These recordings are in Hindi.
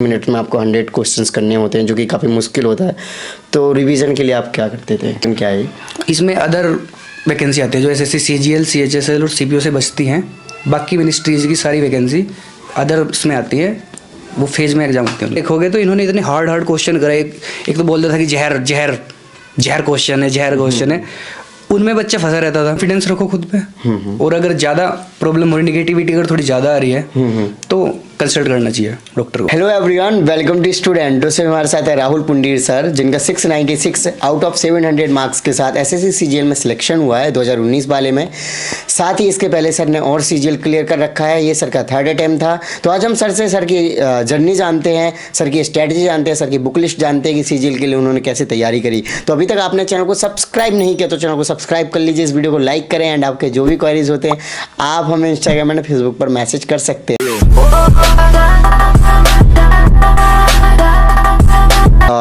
मिनट में आपको 100 क्वेश्चंस करने होते हैं जो कि काफ़ी मुश्किल होता है। तो रिवीजन के लिए आप क्या करते थे, क्या है? इसमें अदर वैकेंसी आती है जो एसएससी सीजीएल सीएचएसएल और सीपीओ से बचती हैं। बाकी मिनिस्ट्रीज की सारी वैकेंसी अदर उसमें आती है, वो फेज में एग्जाम होते हैं। देखोगे तो इन्होंने इतने हार्ड क्वेश्चन कराए। एक तो बोलता था कि जहर जहर जहर क्वेश्चन है, उनमें बच्चा फंसा रहता था। कॉन्फिडेंस रखो खुद पे, और अगर ज़्यादा प्रॉब्लम हो रही, निगेटिविटी अगर थोड़ी ज़्यादा आ रही है तो कंसल्ट करना चाहिए डॉक्टर को। Hello everyone, welcome to student. तो हमारे साथ है राहुल पुंडीर सर, जिनका 696 आउट ऑफ 700 मार्क्स के साथ एसएससी सीजीएल में सिलेक्शन हुआ है 2019 वाले में। साथ ही इसके पहले सर ने और सीजीएल क्लियर कर रखा है। ये सर का 3rd अटेम्प्ट था। तो आज हम सर से सर की जर्नी जानते हैं, सर की स्ट्रैटेजी जानते हैं, सर की बुक लिस्ट जानते हैं कि सीजीएल के लिए उन्होंने कैसे तैयारी करी। तो अभी तक आपने चैनल को सब्सक्राइब नहीं किया तो चैनल को सब्सक्राइब कर लीजिए, इस वीडियो को लाइक करें, एंड आपके जो भी क्वेरीज होते हैं आप हमें इंस्टाग्राम एंड फेसबुक पर मैसेज कर सकते हैं।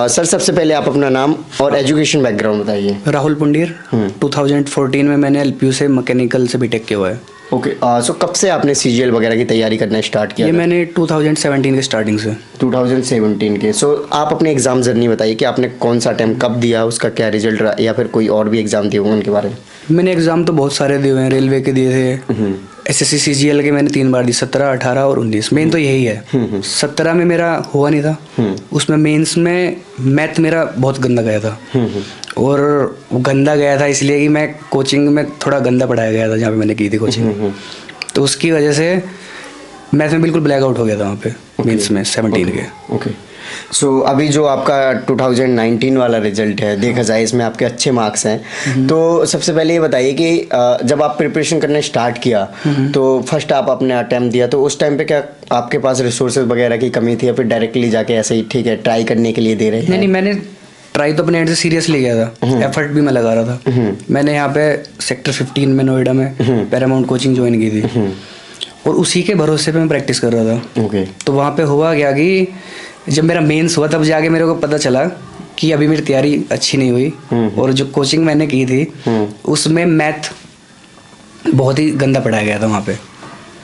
सर सबसे पहले आप अपना नाम और एजुकेशन बैकग्राउंड बताइए। राहुल पुंडीर, 2014 में मैंने एलपीयू से मैकेनिकल से बीटेक किया हुआ है। ओके, सो कब से आपने सीजीएल वगैरह की तैयारी करना स्टार्ट किया? ये मैंने 2017 के स्टार्टिंग से। 2017 के। सो आप अपने एग्जाम जर्नी बताइए कि आपने कौन सा अटेम्प्ट कब दिया, उसका क्या रिजल्ट रहा, या फिर कोई और भी एग्जाम दिए होंगे उनके बारे में? मैंने एग्जाम तो बहुत सारे दिए हुए हैं। रेलवे के दिए थे, एसएससी सीजीएल के मैंने 3 बार दिए, 17, 18 और 19। मेन तो यही है। 17 में मेरा हुआ नहीं था, उसमें मेंस में मैथ मेरा बहुत गंदा गया था। और गंदा गया था इसलिए कि मैं कोचिंग में थोड़ा गंदा पढ़ाया गया था जहाँ पे मैंने की थी कोचिंग। तो उसकी वजह से मैथ में बिल्कुल ब्लैक आउट हो गया था वहाँ पे मेंस में 17 के। ओके, सो अभी जो आपका 2019 वाला रिजल्ट है, देखा जाए इसमें आपके अच्छे मार्क्स हैं। तो सबसे पहले ये बताइए कि जब आप प्रिपरेशन करने स्टार्ट किया तो फर्स्ट आप अपने अटेम्प्ट दिया, तो उस टाइम पे क्या आपके पास रिसोर्सेज वगैरह की कमी थी, या फिर डायरेक्टली जाके ऐसे ही ठीक है ट्राई करने के लिए दे रहे हैं? नहीं, मैंने ट्राई तो अपने एंड से सीरियसली किया था, एफर्ट भी मैं लगा रहा था। मैंने यहाँ पे सेक्टर 15 में नोएडा में पैरामाउंट कोचिंग ज्वाइन की थी, और उसी के भरोसे पे मैं प्रैक्टिस कर रहा था। ओके, तो वहाँ पे हुआ क्या कि जब मेरा मेंस हुआ तब जाके मेरे को पता चला कि अभी मेरी तैयारी अच्छी नहीं हुई, और जो कोचिंग मैंने की थी उसमें मैथ बहुत ही गंदा पढ़ाया गया था वहाँ पे।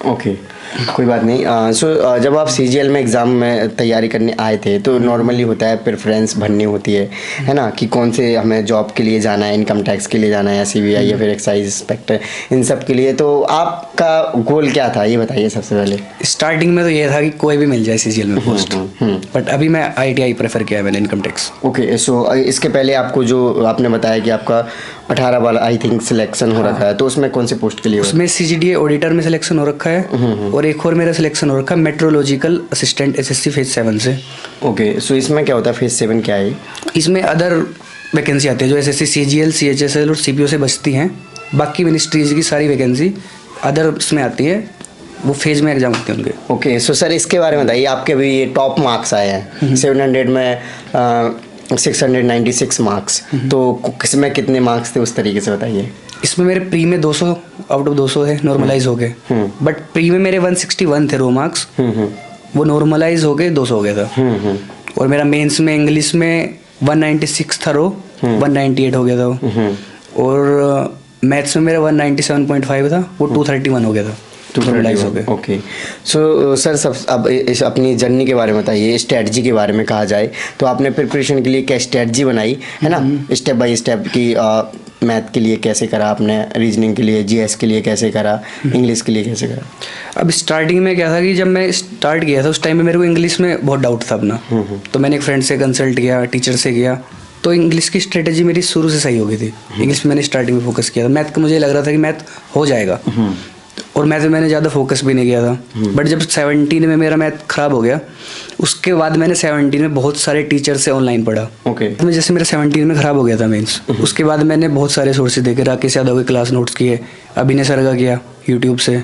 ओके, कोई बात नहीं। सो जब आप सीजीएल में एग्ज़ाम में तैयारी करने आए थे तो नॉर्मली होता है प्रेफरेंस भरनी होती है ना, कि कौन से हमें जॉब के लिए जाना है, इनकम टैक्स के लिए जाना है, या सीबीआई या फिर एक्साइज इंस्पेक्टर, इन सब के लिए। तो आपका गोल क्या था ये बताइए सबसे पहले। स्टार्टिंग में तो ये था कि कोई भी मिल जाए सीजीएल में पोस्ट, बट अभी मैं आईटीआई प्रेफर किया है मैंने, इनकम टैक्स। ओके, सो इसके पहले आपको जो आपने बताया कि आपका 18 वाला आई थिंक सिलेक्शन हो रखा है, तो उसमें कौन से पोस्ट के लिए? उसमें सीजीडीए ऑडिटर में सिलेक्शन हो रखा है, और एक और मेरा सिलेक्शन हो रखा है मेट्रोलॉजिकल असिस्टेंट एसएससी फेज 7 से। ओके, सो इसमें क्या होता है, फेज 7 क्या है? इसमें अदर वैकेंसी आती है जो एसएससी सीजीएल सीएचएसएल और सीपीओ से बचती हैं। बाकी मिनिस्ट्रीज की सारी वैकेंसी अदर उसमें आती है, वो फेज में एग्जाम होते हैं उनके। ओके, सो सर इसके बारे में बताइए। आपके भी ये टॉप मार्क्स आए हैं 700 में 696 मार्क्स, तो किसमें कितने मार्क्स थे उस तरीके से बताइए। इसमें मेरे प्री में 200 आउट ऑफ 200 है, नॉर्मलाइज हो गए। बट प्री में मेरे 161 थे रो मार्क्स, वो नॉर्मलाइज हो गए 200 हो गया था। और मेरा मेंस में इंग्लिश में 196 था रो, 198 हो गया था वो। और मैथ्स में मेरा 197.5 था, वो 231 हो गया था। ओके, सो सर सब अब इस अपनी जर्नी के बारे में बताइए। स्ट्रेटजी के बारे में कहा जाए तो आपने प्रिपरेशन के लिए क्या स्ट्रेटजी बनाई है ना, स्टेप बाय स्टेप की? मैथ के लिए कैसे करा आपने, रीजनिंग के लिए, जीएस के लिए कैसे करा, इंग्लिश के लिए कैसे करा? अब स्टार्टिंग में क्या था कि जब मैं स्टार्ट किया था उस टाइम में मेरे को इंग्लिश में बहुत डाउट था अपना। तो मैंने एक फ्रेंड से कंसल्ट किया, टीचर से किया, तो इंग्लिश की स्ट्रेटजी मेरी शुरू से सही हो गई थी। इंग्लिश में मैंने स्टार्टिंग में फोकस किया था। मैथ का मुझे लग रहा था कि मैथ हो जाएगा, और मैथ में मैंने ज़्यादा फोकस भी नहीं किया था। बट जब 17 में मेरा मैथ ख़राब हो गया, उसके बाद मैंने 17 में बहुत सारे टीचर से ऑनलाइन पढ़ा। ओके, तो जैसे मेरा 17 में ख़राब हो गया था मेंस, उसके बाद मैंने बहुत सारे सोर्सेज देखे। राकेश यादव के क्लास नोट्स किए, अभिनय सर का किया यूट्यूब से,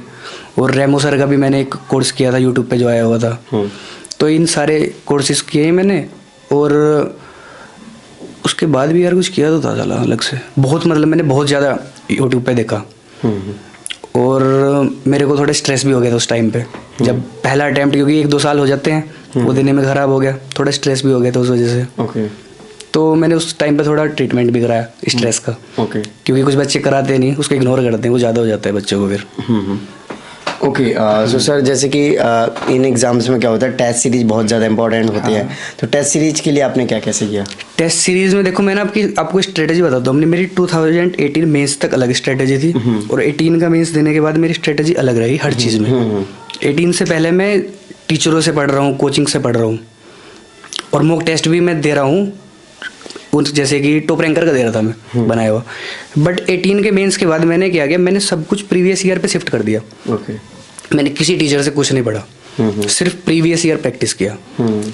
और रेमो सर का भी मैंने एक कोर्स किया था यूट्यूब पे जो आया हुआ था। तो इन सारे कोर्सेज किए मैंने, और उसके बाद भी यार कुछ किया तो था चला अलग से बहुत, मतलब मैंने बहुत ज़्यादा यूट्यूब पे देखा। और मेरे को थोड़ा स्ट्रेस भी हो गया था उस टाइम पे, जब पहला अटैम्प्ट, क्योंकि 1-2 साल हो जाते हैं, वो देने में ख़राब हो गया, थोड़ा स्ट्रेस भी हो गया था उस वजह से। ओके, तो मैंने उस टाइम पे थोड़ा ट्रीटमेंट भी कराया स्ट्रेस का। ओके, क्योंकि कुछ बच्चे कराते नहीं, उसको इग्नोर करते हैं, वो ज़्यादा हो जाता है बच्चों को फिर। ओके सो सर जैसे कि इन एग्जाम्स में क्या होता है, टेस्ट सीरीज बहुत ज़्यादा इंपॉर्टेंट होती है, तो टेस्ट सीरीज के लिए आपने क्या कैसे किया? टेस्ट सीरीज में देखो, मैंने आपको स्ट्रेटेजी बताता हूँ। हमने मेरी 2018 मेंस तक अलग स्ट्रेटेजी थी और 18 का मेंस देने के बाद मेरी स्ट्रेटेजी अलग रही हर चीज़ में। 18 से पहले मैं टीचरों से पढ़ रहा हूँ, कोचिंग से पढ़ रहा हूँ और मॉक टेस्ट भी मैं दे रहा हूँ, जैसे कि टॉप रैंकर का दे रहा था मैं बनाया हुआ। बट 18 के मेंस के बाद मैंने क्या किया, मैंने सब कुछ प्रीवियस ईयर पे शिफ्ट कर दिया। मैंने किसी टीचर से कुछ नहीं पढ़ा, सिर्फ प्रीवियस ईयर प्रैक्टिस किया।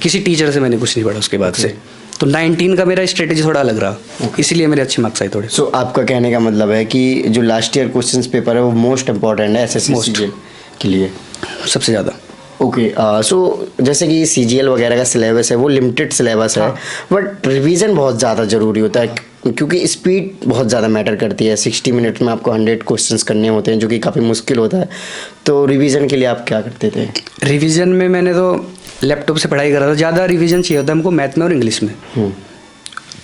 किसी टीचर से मैंने कुछ नहीं पढ़ा उसके बाद से। तो 19 का मेरा स्ट्रेटेजी थोड़ा अलग रहा, इसीलिए मेरे अच्छे मार्क्स आए थोड़े। सो आपका कहने का मतलब है कि जो लास्ट ईयर क्वेश्चंस पेपर है वो मोस्ट इंपॉर्टेंट है एसएससी के लिए, सबसे ज़्यादा। ओके सो जैसे कि सीजीएल वगैरह का सिलेबस है वो लिमिटेड सिलेबस है, बट रिवीजन बहुत ज़्यादा ज़रूरी होता है क्योंकि स्पीड बहुत ज़्यादा मैटर करती है। 60 मिनट में आपको 100 क्वेश्चंस करने होते हैं जो कि काफ़ी मुश्किल होता है। तो रिवीजन के लिए आप क्या करते थे? रिवीजन में मैंने तो लैपटॉप से पढ़ाई कर रहा था। ज़्यादा रिवीजन चाहिए होता है हमको मैथ में और इंग्लिश में।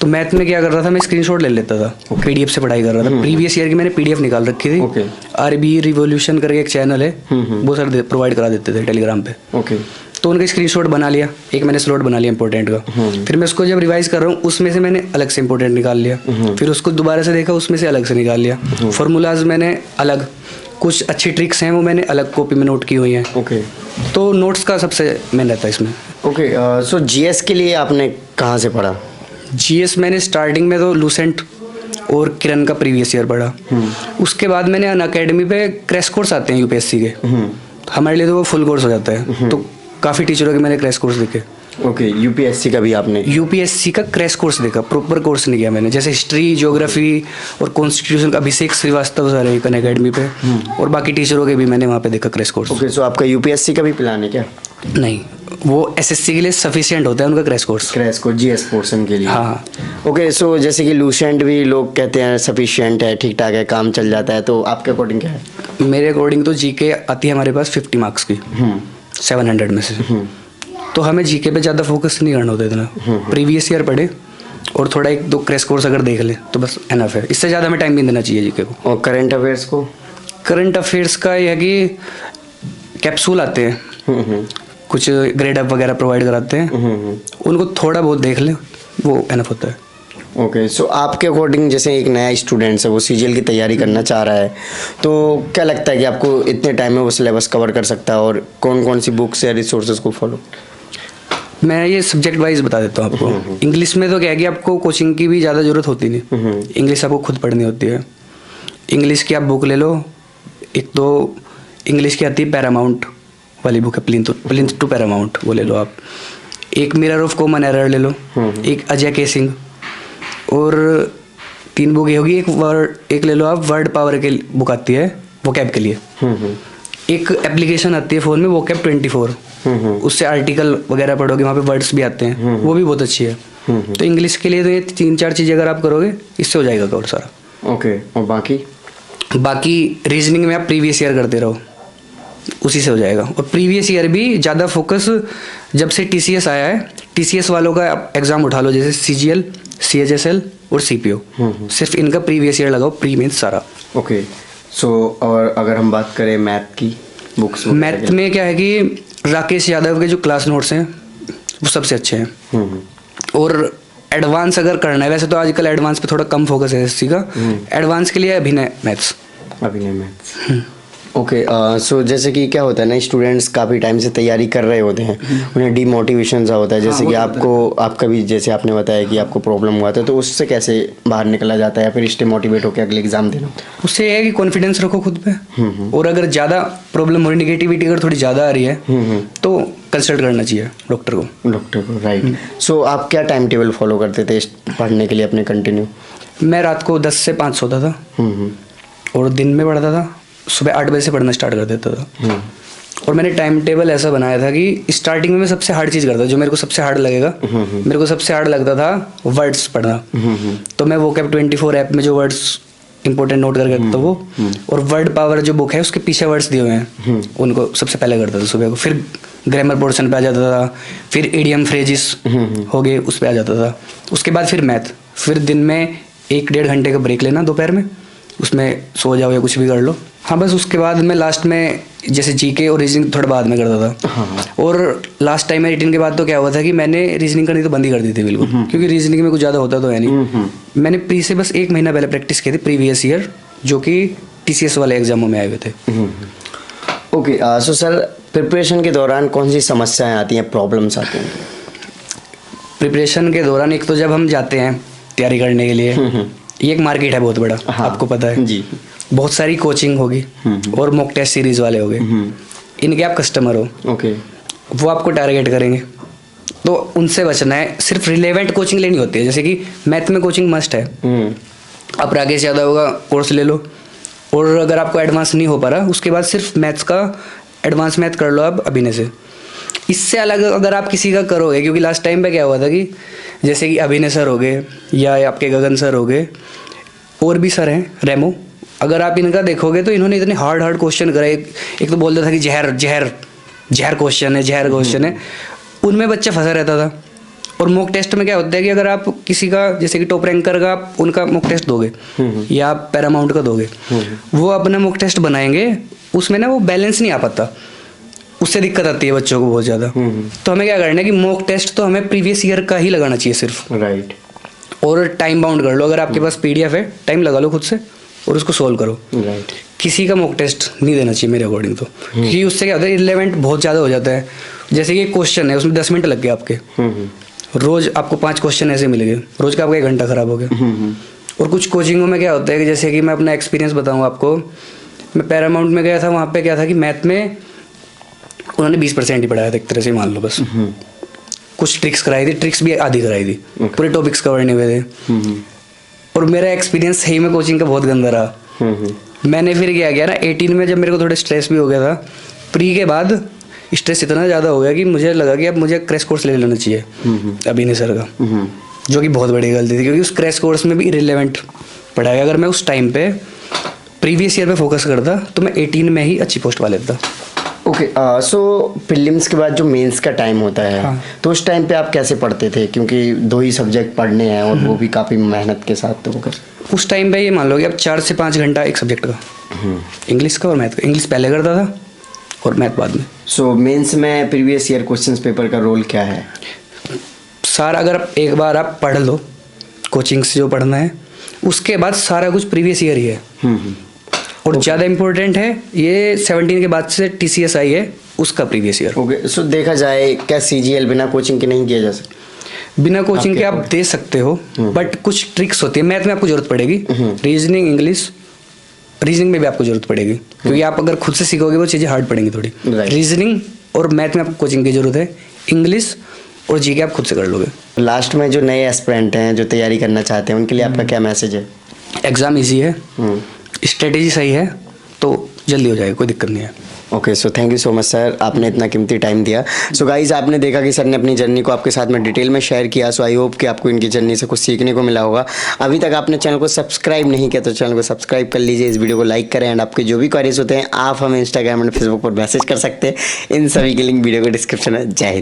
तो मैथ में क्या कर रहा था, मैं स्क्रीनशॉट ले लेता था, पीडीएफ से पढ़ाई कर रहा था। प्रीवियस ईयर की मैंने पीडीएफ निकाल रखी थी। आरबी रिवॉल्यूशन करके एक चैनल है, वो सर प्रोवाइड करा देते थे टेलीग्राम पे। तो उनका स्क्रीनशॉट बना लिया, एक मैंने स्लॉट बना लिया इंपॉर्टेंट का। फिर मैं उसको जब रिवाइज कर रहा हूँ उसमें से मैंने अलग से इंपॉर्टेंट निकाल लिया। फिर उसको दोबारा से देखा, उसमें से अलग से निकाल लिया। फॉर्मूलाज मैंने अलग, कुछ अच्छी ट्रिक्स हैं वो मैंने अलग कॉपी में नोट की हुई हैं। तो नोट्स का सबसे मेन रहता है इसमें। सो जीएस के लिए आपने कहाँ से पढ़ा? जीएस मैंने स्टार्टिंग में तो लूसेंट और किरण का प्रीवियस ईयर पढ़ा। उसके बाद मैंने अनअकैडमी पे क्रैश कोर्स आते हैं यूपीएससी के, हमारे लिए तो वो फुल कोर्स हो जाता है। तो काफ़ी टीचरों के मैंने क्रैश कोर्स देखे। यूपीएससी का भी आपने? यूपीएससी का क्रैश कोर्स देखा, प्रॉपर कोर्स नहीं किया मैंने। जैसे हिस्ट्री, ज्योग्राफी और कॉन्स्टिट्यूशन का अभिषेक श्रीवास्तव सर है अनअकैडमी पे, और बाकी टीचरों के भी मैंने वहाँ पे देखा क्रैश कोर्स। सो आपका यूपीएससी का भी प्लान है क्या? नहीं, वो एसएससी के लिए सफिशिएंट होता है उनका क्रैश कोर्स जीएस पोर्शन के लिए। हाँ। सो जैसे कि लूसेंट भी लोग कहते हैं सफिशिएंट है, ठीक ठाक है, काम चल जाता है, तो आपके अकॉर्डिंग क्या है? मेरे अकॉर्डिंग तो जीके आती है हमारे पास 50 मार्क्स की 700 में से। तो हमें जीके पे ज़्यादा फोकस नहीं करना होता इतना। प्रीवियस ईयर पढ़े और थोड़ा 1-2 क्रैश कोर्स अगर देख ले तो बस एनफ है। इससे ज़्यादा हमें टाइम नहीं देना चाहिए जीके को। और करंट अफेयर्स को? करंट अफेयर्स का यह है कि कैप्सूल आते हैं, कुछ ग्रेड अप वगैरह प्रोवाइड कराते हैं, उनको थोड़ा बहुत देख ले, वो एनफ होता है। सो आपके अकॉर्डिंग जैसे एक नया स्टूडेंट है वो सीजीएल की तैयारी करना चाह रहा है, तो क्या लगता है कि आपको इतने टाइम में वो सिलेबस कवर कर सकता है, और कौन कौन सी बुक्स या रिसोर्सेज को फॉलो? मैं ये सब्जेक्ट वाइज बता देता हूँ आपको। इंग्लिश में तो क्या है कि आपको कोचिंग की भी ज़्यादा ज़रूरत होती नहीं, इंग्लिश आपको खुद पढ़नी होती है। इंग्लिश की आप बुक ले लो, एक तो इंग्लिश की आती है पैरामाउंट वाली बुक है, प्लिंथ टू पैरामाउंट, वो ले लो आप। एक मिरर ऑफ कॉमन एरर ले लो, एक अजय के सिंह, और 3 बुक ये होगी। एक ले लो आप वर्ड पावर के बुक आती है वोकैब के लिए। एक एप्लीकेशन आती है फ़ोन में वोकैब 24, उससे आर्टिकल वगैरह पढ़ोगे, वहाँ पे वर्ड्स भी आते हैं, वो भी बहुत अच्छी है। तो इंग्लिश के लिए तो ये 3-4 चीज़ें अगर आप करोगे इससे हो जाएगा कवर सारा। और बाकी रीजनिंग में आप प्रीवियस ईयर करते रहो, उसी से हो जाएगा। और प्रीवियस ईयर भी ज़्यादा फोकस, जब से टीसीएस आया है, टीसीएस वालों का एग्ज़ाम उठा लो, जैसे सीजीएल, सीएचएसएल और सीपीओ, सिर्फ इनका प्रीवियस ईयर लगाओ, प्री मीन्स सारा। और अगर हम बात करें मैथ की बुक्स, मैथ में क्या है कि राकेश यादव के जो क्लास नोट्स हैं वो सबसे अच्छे हैं। और एडवांस अगर करना है, वैसे तो आजकल एडवांस पे थोड़ा कम फोकस है एसएससी का, एडवांस के लिए अभिनय मैथ्स। सो जैसे कि क्या होता है ना, स्टूडेंट्स काफ़ी टाइम से तैयारी कर रहे होते हैं, उन्हें डीमोटिवेशन सा होता है, जैसे कि आपका भी जैसे आपने बताया कि आपको प्रॉब्लम हुआ था, तो उससे कैसे बाहर निकला जाता है, या फिर स्टे मोटिवेट होकर अगले एग्जाम देना? उससे ये है कि कॉन्फिडेंस रखो खुद पे, और अगर ज़्यादा प्रॉब्लम हो रही, निगेटिविटी अगर थोड़ी ज़्यादा आ रही है तो कंसल्ट करना चाहिए डॉक्टर को। राइट। सो आप क्या टाइम टेबल फॉलो करते थे पढ़ने के लिए अपने कंटिन्यू? मैं रात को 10 से 5 सोता था, और दिन में पढ़ता था, सुबह 8 बजे से पढ़ना स्टार्ट कर देता था। और मैंने टाइम टेबल ऐसा बनाया था कि स्टार्टिंग में मैं सबसे हार्ड चीज़ करता, जो मेरे को सबसे हार्ड लगेगा। मेरे को सबसे हार्ड लगता था वर्ड्स पढ़ना, तो मैं वोकैब 24 ऐप में जो वर्ड्स इंपॉर्टेंट नोट करके रखता वो, और वर्ड पावर जो बुक है उसके पीछे वर्ड्स दिए हुए हैं, उनको सबसे पहले करता था सुबह को। फिर ग्रामर पोर्शन पे आ जाता था, फिर इडियम फ्रेजेस हो गए, उस पर आ जाता था। उसके बाद फिर मैथ, फिर दिन में 1-1.5 घंटे का ब्रेक लेना दोपहर में, उसमें सो जाओ या कुछ भी कर लो, हाँ, बस उसके बाद मैं लास्ट में जैसे जीके और रीजनिंग थोड़ा बाद में करता था। हाँ। और लास्ट टाइम में 18 के बाद तो क्या हुआ था कि मैंने रीजनिंग करनी तो बंद ही कर दी थी बिल्कुल, क्योंकि रीजनिंग में कुछ ज़्यादा होता तो है नहीं। मैंने प्री से बस 1 महीना पहले प्रैक्टिस की थी, प्रीवियस ईयर, जो कि TCS वाले एग्जामों में आए हुए थे। ओके, सो सर प्रिपरेशन के दौरान कौन सी समस्याएं आती हैं, प्रॉब्लम्स आती हैं? प्रिपरेशन के दौरान एक तो जब हम जाते हैं तैयारी करने के लिए, ये एक मार्केट है बहुत बड़ा, हाँ, आपको पता है जी। बहुत सारी कोचिंग होगी और मॉक टेस्ट सीरीज वाले हो गए, इनके आप कस्टमर हो, ओके। वो आपको टारगेट करेंगे, तो उनसे बचना है। सिर्फ रिलेवेंट कोचिंग लेनी होती है, जैसे कि मैथ में कोचिंग मस्ट है, आप राकेश यादव का कोर्स ले लो, और अगर आपको एडवांस नहीं हो पा रहा उसके बाद सिर्फ मैथ्स का एडवांस मैथ कर लो आप अभिनय से। इससे अलग अगर आप किसी का करोगे, क्योंकि लास्ट टाइम पे क्या हुआ था कि जैसे कि अभिनय सर हो गए या आपके गगन सर हो गए, और भी सर हैं रेमो, अगर आप इनका देखोगे तो इन्होंने इतने हार्ड क्वेश्चन कराए। एक तो बोलता था कि जहर क्वेश्चन है, उनमें बच्चा फंसा रहता था। और मॉक टेस्ट में क्या होता है कि अगर आप किसी का जैसे कि टॉप रैंकर का आप उनका मॉक टेस्ट दोगे या आप पैरामाउंट का दोगे, वो अपना मॉक टेस्ट बनाएंगे, उसमें ना वो बैलेंस नहीं आ पाता, उससे दिक्कत आती है बच्चों को बहुत ज़्यादा। तो हमें क्या करना है कि मॉक टेस्ट तो हमें प्रीवियस ईयर का ही लगाना चाहिए सिर्फ, राइट। और टाइम बाउंड कर लो। अगर आपके पास PDF है, टाइम लगा लो खुद से और उसको सोल्व करो। राइट। किसी का मॉक टेस्ट नहीं देना चाहिए मेरे अकॉर्डिंग तो, क्योंकि उससे क्या होता है इलेवेंट बहुत ज़्यादा हो जाता है। जैसे कि एक क्वेश्चन है उसमें 10 मिनट लग गए आपके, रोज आपको 5 क्वेश्चन ऐसे मिल गए, रोज का आपका 1 घंटा खराब हो गया। और कुछ कोचिंगों में क्या होता है कि जैसे कि मैं अपना एक्सपीरियंस बताऊँ आपको, मैं पैरामाउंट में गया था, वहाँ पे क्या था कि मैथ में उन्होंने 20% ही पढ़ाया था एक तरह से, मान लो बस। कुछ ट्रिक्स कराई थी, ट्रिक्स भी आधी कराई थी, पूरे टॉपिक्स कवर नहीं हुए थे। और मेरा एक्सपीरियंस सही में कोचिंग का बहुत गंदा रहा। मैंने फिर क्या किया ना, 18 में जब मेरे को थोड़ा स्ट्रेस भी हो गया था, प्री के बाद स्ट्रेस इतना ज़्यादा हो गया कि मुझे लगा कि अब मुझे क्रैश कोर्स ले लेना चाहिए अभिनय सर का, जो कि बहुत बड़ी गलती थी, क्योंकि उस क्रैश कोर्स में भी इरेलेवेंट पढ़ाया। अगर मैं उस टाइम पे प्रीवियस ईयर पे फोकस करता तो मैं 18 में ही अच्छी पोस्ट पा लेता। ओके, सो प्रीलिम्स के बाद जो मेंस का टाइम होता है, हाँ। तो उस टाइम पे आप कैसे पढ़ते थे, क्योंकि 2 ही सब्जेक्ट पढ़ने हैं और वो भी काफ़ी मेहनत के साथ, तो उस टाइम पे ये मान लो कि अब 4 से 5 घंटा एक सब्जेक्ट का, इंग्लिश का और मैथ का। इंग्लिश पहले करता था और मैथ बाद में। सो मेंस में प्रीवियस ईयर क्वेश्चंस पेपर का रोल क्या है? सारा अगर आप एक बार आप पढ़ लो कोचिंग से जो पढ़ना है, उसके बाद सारा कुछ प्रीवियस ईयर ही है। और ज़्यादा इम्पोर्टेंट है ये 17 के बाद से TCS आई है, उसका प्रीवियस ईयर। ओके, सो देखा जाए क्या CGL बिना कोचिंग के नहीं किया जा सकता? बिना कोचिंग के आप दे सकते हो, बट कुछ ट्रिक्स होती है। मैथ में आपको जरूरत पड़ेगी, रीजनिंग, इंग्लिश, रीजनिंग में भी आपको जरूरत पड़ेगी, क्योंकि आप अगर खुद से सीखोगे वो चीज़ें हार्ड पड़ेंगी थोड़ी। रीजनिंग और मैथ में आपको कोचिंग की जरूरत है, इंग्लिश और जीके आप खुद से कर लोगे। लास्ट में जो नए एस्पिरेंट हैं जो तैयारी करना चाहते हैं, उनके लिए आपका क्या मैसेज है? एग्ज़ाम ईजी है, स्ट्रेटेजी सही है तो जल्दी हो जाएगा, कोई दिक्कत नहीं है। Okay, so thank you so much sir, आपने इतना कीमती टाइम दिया। सो गाइज, आपने देखा कि सर ने अपनी जर्नी को आपके साथ में डिटेल में शेयर किया। सो आई होप कि आपको इनकी जर्नी से कुछ सीखने को मिला होगा। अभी तक आपने चैनल को सब्सक्राइब नहीं किया तो चैनल को सब्सक्राइब कर लीजिए, इस वीडियो को लाइक करें, एंड आपके जो भी क्वेरीज होते हैं आप हमें इंस्टाग्राम एंड फेसबुक पर मैसेज कर सकते हैं। इन सभी की लिंक वीडियो को डिस्क्रिप्शन में। जय हिंद।